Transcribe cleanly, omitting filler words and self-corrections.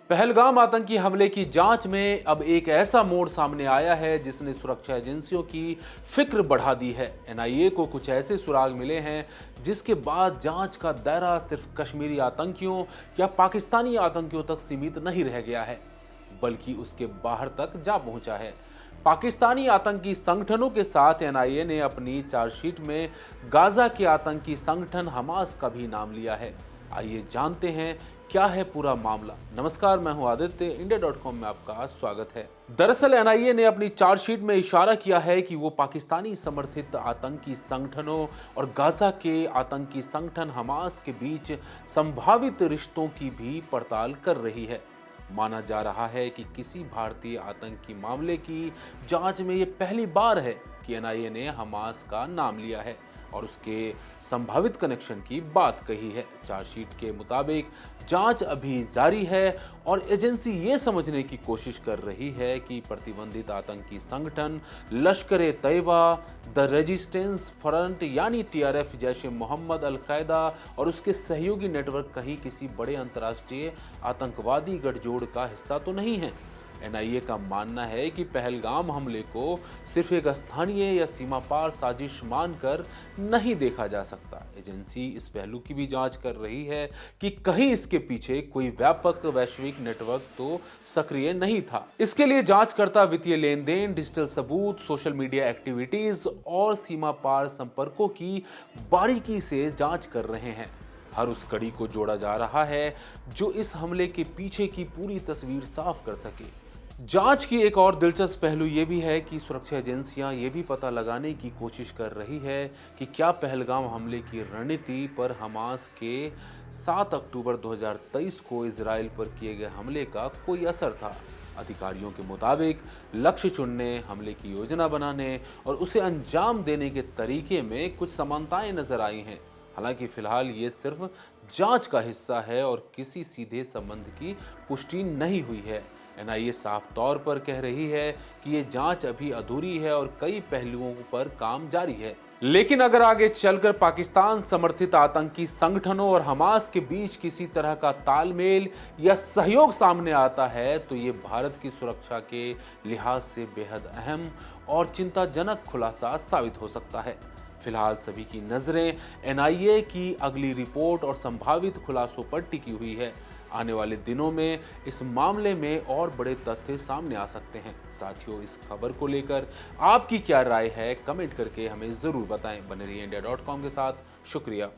पहलगाम आतंकी हमले की जांच में अब एक ऐसा मोड़ सामने आया है जिसने सुरक्षा एजेंसियों की फिक्र बढ़ा दी है। एनआईए को कुछ ऐसे सुराग मिले हैं जिसके बाद जांच का दायरा सिर्फ कश्मीरी आतंकियों या पाकिस्तानी आतंकियों तक सीमित नहीं रह गया है, बल्कि उसके बाहर तक जा पहुंचा है। पाकिस्तानी आतंकी संगठनों के साथ एनआईए ने अपनी चार्जशीट में गाजा के आतंकी संगठन हमास का भी नाम लिया है। आइए जानते हैं क्या है पूरा मामला। नमस्कार, मैं हूं आदित्य, इंडिया.com में आपका स्वागत है। दरअसल एनआईए ने अपनी चार्जशीट में इशारा किया है कि वो पाकिस्तानी समर्थित आतंकी संगठनों और गाजा के आतंकी संगठन हमास के बीच संभावित रिश्तों की भी पड़ताल कर रही है। माना जा रहा है कि किसी भारतीय आतंकी मामले की जांच में यह पहली बार है कि एनआईए ने हमास का नाम लिया है और उसके संभावित कनेक्शन की बात कही है। चार्जशीट के मुताबिक जांच अभी जारी है और एजेंसी ये समझने की कोशिश कर रही है कि प्रतिबंधित आतंकी संगठन लश्कर-ए-तैयबा, द रेजिस्टेंस फ्रंट यानी टीआरएफ, जैश ए मोहम्मद, अल-कायदा और उसके सहयोगी नेटवर्क कहीं किसी बड़े अंतर्राष्ट्रीय आतंकवादी गठजोड़ का हिस्सा तो नहीं है। एनआईए का मानना है कि पहलगाम हमले को सिर्फ एक स्थानीय या सीमा पार साजिश मानकर नहीं देखा जा सकता। एजेंसी इस पहलू की भी जांच कर रही है कि कहीं इसके पीछे कोई व्यापक वैश्विक नेटवर्क तो सक्रिय नहीं था। इसके लिए जांचकर्ता वित्तीय लेन देन, डिजिटल सबूत, सोशल मीडिया एक्टिविटीज और सीमा पार संपर्कों की बारीकी से जांच कर रहे हैं। हर उस कड़ी को जोड़ा जा रहा है जो इस हमले के पीछे की पूरी तस्वीर साफ कर सके। जांच की एक और दिलचस्प पहलू यह भी है कि सुरक्षा एजेंसियां यह भी पता लगाने की कोशिश कर रही है कि क्या पहलगाम हमले की रणनीति पर हमास के 7 अक्टूबर 2023 को इजराइल पर किए गए हमले का कोई असर था। अधिकारियों के मुताबिक लक्ष्य चुनने, हमले की योजना बनाने और उसे अंजाम देने के तरीके में कुछ समानताएं नजर आई हैं। हालांकि फिलहाल ये सिर्फ जांच का हिस्सा है और किसी सीधे संबंध की पुष्टि नहीं हुई है। एनआईए साफ तौर पर कह रही है कि ये जांच अभी अधूरी है और कई पहलुओं पर काम जारी है। लेकिन अगर आगे चलकर पाकिस्तान समर्थित आतंकी संगठनों और हमास के बीच किसी तरह का तालमेल या सहयोग सामने आता है तो ये भारत की सुरक्षा के लिहाज से बेहद अहम और चिंताजनक खुलासा साबित हो सकता है। फिलहाल सभी की नजरें एनआईए की अगली रिपोर्ट और संभावित खुलासों पर टिकी हुई है। आने वाले दिनों में इस मामले में और बड़े तथ्य सामने आ सकते हैं। साथियों, इस खबर को लेकर आपकी क्या राय है, कमेंट करके हमें जरूर बताएं। बने रहिए इंडिया.com के साथ। शुक्रिया।